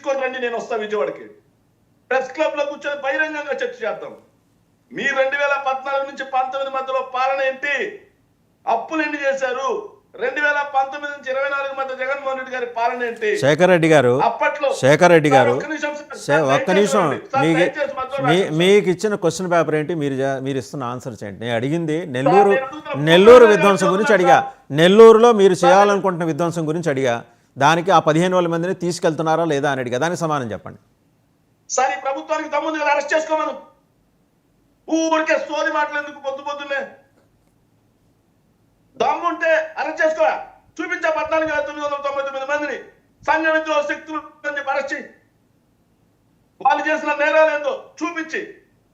తీసుకొని రండి, నేను వస్తా విజయవాడకి. ప్రెస్ క్లబ్ లో కూర్చొని బహిరంగంగా చర్చ చేద్దాం. మీ 2014 నుంచి 19 మధ్యలో పాలన ఏంటి, అప్పులు ఎన్ని చేశారు, 2019 నుంచి 24 మధ్య జగన్మోహన్ రెడ్డి గారి పాలన ఏంటి? శేఖర్ రెడ్డి గారు, అప్పట్లో శేఖర్ రెడ్డి గారు ఒక్క నిమిషం, మీకు ఇచ్చిన క్వశ్చన్ పేపర్ ఏంటి, మీరు ఇస్తున్న ఆన్సర్ చేయండి. నేను అడిగింది నెల్లూరు విధ్వంసం గురించి అడిగా. నెల్లూరులో మీరు చేయాలనుకుంటున్న విధ్వంసం గురించి అడిగా. దానికి ఆ 15,000 మందిని తీసుకెళ్తున్నారా లేదా అని అడిగా. దానికి సమానం చెప్పండి. సార్, ఈ ప్రభుత్వానికి తమ్ముంది కదా, అరెస్ట్ చేసుకోమను. ఊరికే సోది మాటలేందుకు పొద్దున్నే? దమ్ముంటే అరెస్ట్ చేసుకోరా, చూపించా 14,999 మందిని సంఘ విద్రోహ శక్తులు అని చెప్పి అరెస్ట్ చేయి. వాళ్ళు చేసిన నేరాలు ఏందో చూపించి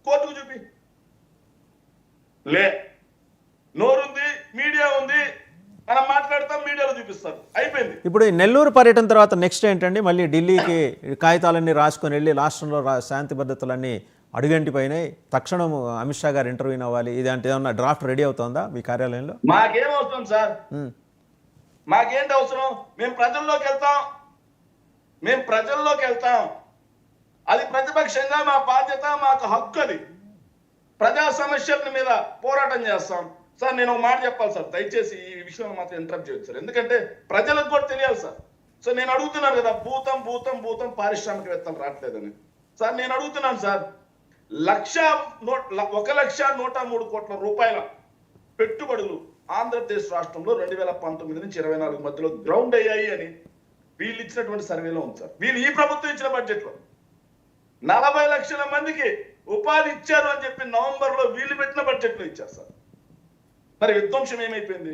కోర్టుకు చూపి. లే, నోరుంది, మీడియా ఉంది, మనం మాట్లాడతాం, మీడియాలో చూపిస్తారు, అయిపోయింది. ఇప్పుడు నెల్లూరు పర్యటన తర్వాత నెక్స్ట్ ఏంటండి? మళ్ళీ ఢిల్లీకి కాగితాలన్నీ రాసుకొని వెళ్ళి రాష్ట్రంలో శాంతి భద్రతలన్నీ అడుగంటిపోయినాయి. తక్షణం అమిత్ షా గారు ఇంటర్వ్యూ అవ్వాలి. ఇది అంటే ఏమన్నా డ్రాఫ్ట్ రెడీ అవుతుందా మీ కార్యాలయంలో? మాకేం అవసరం సార్, మాకేంటి అవసరం? మేము ప్రజల్లోకి వెళ్తాం. అది ప్రతిపక్షంగా మా బాధ్యత, మాకు హక్కు. అది ప్రజా సమస్యల మీద పోరాటం చేస్తాం. సార్, నేను ఒక మాట చెప్పాలి సార్, దయచేసి ఈ విషయం మాత్రం ఇంటరప్ట్ చేయొచ్చు సార్, ఎందుకంటే ప్రజలకు కూడా తెలియాలి సార్. సో నేను అడుగుతున్నాను కదా, భూతం పారిశ్రామికవేత్తలు రావట్లేదని. సార్, నేను అడుగుతున్నాను సార్, 1,103 కోట్ల రూపాయల పెట్టుబడులు ఆంధ్రప్రదేశ్ రాష్ట్రంలో 2019 నుంచి 24 మధ్యలో గ్రౌండ్ అయ్యాయి అని వీళ్ళు ఇచ్చినటువంటి సర్వేలో ఉంది సార్. వీళ్ళు ఈ ప్రభుత్వం ఇచ్చిన బడ్జెట్ లో 40 లక్షల మందికి ఉపాధి ఇచ్చారు అని చెప్పి నవంబర్లో వీళ్ళు పెట్టిన బడ్జెట్ లో ఇచ్చారు సార్. మరి విధ్వంసం ఏమైపోయింది?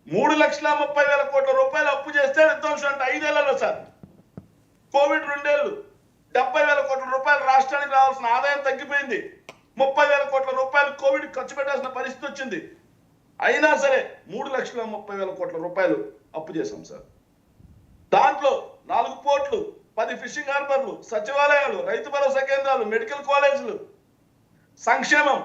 3,30,000 కోట్ల రూపాయలు అప్పు చేస్తే విధ్వంసం అంటే 5 ఏళ్లలో సార్. కోవిడ్ 2 ఏళ్ళు, 70,000 కోట్ల రూపాయలు రాష్ట్రానికి రావాల్సిన ఆదాయం తగ్గిపోయింది. 30,000 కోట్ల రూపాయలు కోవిడ్ ఖర్చు పెట్టాల్సిన పరిస్థితి వచ్చింది. అయినా సరే 3,30,000 కోట్ల రూపాయలు అప్పు చేశాం సార్. దాంట్లో 4 పోర్ట్లు, 10 ఫిషింగ్ హార్బర్లు, సచివాలయాలు, రైతు భరోసా కేంద్రాలు, మెడికల్ కాలేజీలు, సంక్షేమం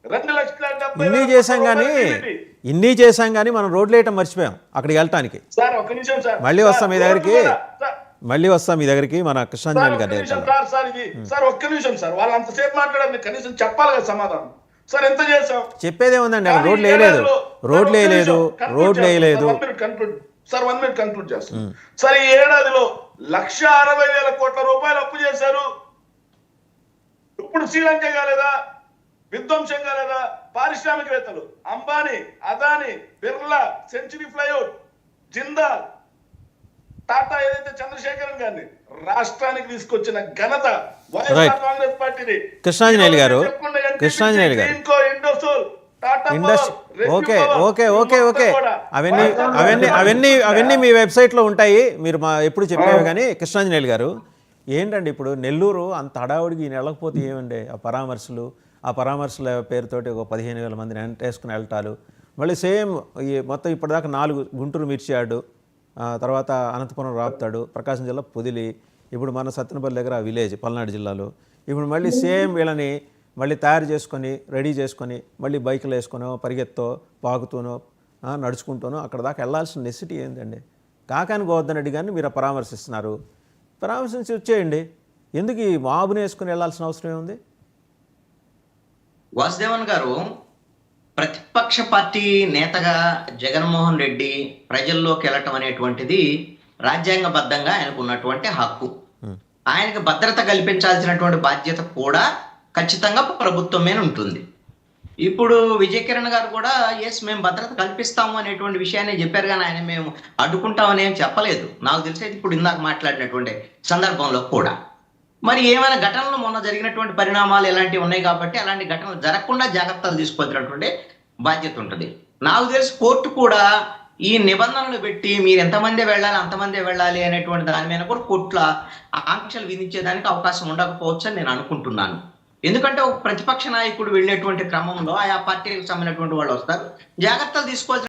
2,70,000. ఇన్ని చేశాం కానీ మనం రోడ్లు వేయటం మర్చిపోయాం అక్కడికి వెళ్ళటానికి. సార్, ఒక్క నిమిషం సార్, మళ్ళీ వస్తాం మీ దగ్గరికి మన కృష్ణాంజలి గారి దగ్గర. సార్, ఒక్క నిమిషం సార్, వాళ్ళు అంతసేపు మాట్లాడాలి, కనీసం చెప్పాలి కదా సమాధానం. సార్, ఎంత చేశాం? చెప్పేదే ఉందండి, రోడ్లు వేయలేదు. సార్, 1 మినిట్ కంక్లూడ్ చేస్తాం. సార్, ఈ ఏడాదిలో 1,60,000 కోట్ల రూపాయలు అప్పు చేశారు. ఇప్పుడు శ్రీలంక కాలేదా, విధ్వంసం కాలేదా? పారిశ్రామికవేత్తలు అంబానీ, అదానీ, బిర్లా, సెంచరీ ఫ్లైవుడ్, జిందాల్, టాటా, ఏదైతే చంద్రశేఖరన్ గారిని రాష్ట్రానికి తీసుకొచ్చిన ఘనత వైఎస్ఆర్ కాంగ్రెస్ పార్టీది. కృష్ణాంజనేయులు గారు అవన్నీ మీ వెబ్సైట్ లో ఉంటాయి, మీరు ఎప్పుడు చెప్పేవి. కానీ కృష్ణాంజనేయులు గారు, ఏంటండి ఇప్పుడు నెల్లూరు అంత హడావుడికి వెళ్ళకపోతే ఏమండి? ఆ పరామర్శల పేరుతోటి ఒక 15,000 మందిని వేసుకుని వెళ్ళటాలు, మళ్ళీ సేమ్ మొత్తం ఇప్పటిదాకా 4 గుంటూరు మిర్చి యార్డు, తర్వాత అనంతపురం రాపుతాడు, ప్రకాశం జిల్లా పొదిలి, ఇప్పుడు మన సత్తెనపల్లి దగ్గర విలేజ్ పల్నాడు జిల్లాలో. ఇప్పుడు మళ్ళీ సేమ్ వీళ్ళని మళ్ళీ తయారు చేసుకొని రెడీ చేసుకొని మళ్ళీ బైకులు వేసుకొనో, పరిగెత్తో, పాకుతూనో, నడుచుకుంటూనో అక్కడ దాకా వెళ్ళాల్సిన నెసిటీ ఏంటండి? కాకాని గోవర్ధన్ రెడ్డి గారిని మీరు పరామర్శించి వచ్చేయండి. ఎందుకు ఈ మాబుని వేసుకుని వెళ్ళాల్సిన అవసరం ఏముంది? వాసుదేవన్ గారు, ప్రతిపక్ష పార్టీ నేతగా జగన్మోహన్ రెడ్డి ప్రజల్లోకి వెళ్ళటం అనేటువంటిది రాజ్యాంగబద్ధంగా ఆయనకు ఉన్నటువంటి హక్కు. ఆయనకు భద్రత కల్పించాల్సినటువంటి బాధ్యత కూడా ఖచ్చితంగా ప్రభుత్వం మీద ఉంటుంది. ఇప్పుడు విజయ్ కిరణ్ గారు కూడా మేము భద్రత కల్పిస్తాము అనేటువంటి విషయాన్ని చెప్పారు, కానీ ఆయన మేము అడ్డుకుంటామని ఏం చెప్పలేదు. నాకు తెలిసేది ఇప్పుడు ఇందాక మాట్లాడినటువంటి సందర్భంలో కూడా మరి ఏమైనా ఘటనలు మొన్న జరిగినటువంటి పరిణామాలు ఎలాంటివి ఉన్నాయి కాబట్టి అలాంటి ఘటనలు జరగకుండా జాగ్రత్తలు తీసుకోవాల్సినటువంటి బాధ్యత ఉంటుంది. నాకు తెలిసి కోర్టు కూడా ఈ నిబంధనలు పెట్టి మీరు ఎంతమంది వెళ్ళాలి అంతమంది వెళ్ళాలి అనేటువంటి దాని మీద కూడా కోర్టుల ఆంక్షలు విధించేదానికి అవకాశం ఉండకపోవచ్చు అని నేను అనుకుంటున్నాను. ఎందుకంటే ఒక ప్రతిపక్ష నాయకుడు వెళ్ళేటువంటి క్రమంలో ఆయా పార్టీలకు సంబంధించినటువంటి వాళ్ళు వస్తారు, జాగ్రత్తలు తీసుకోవాల్సిన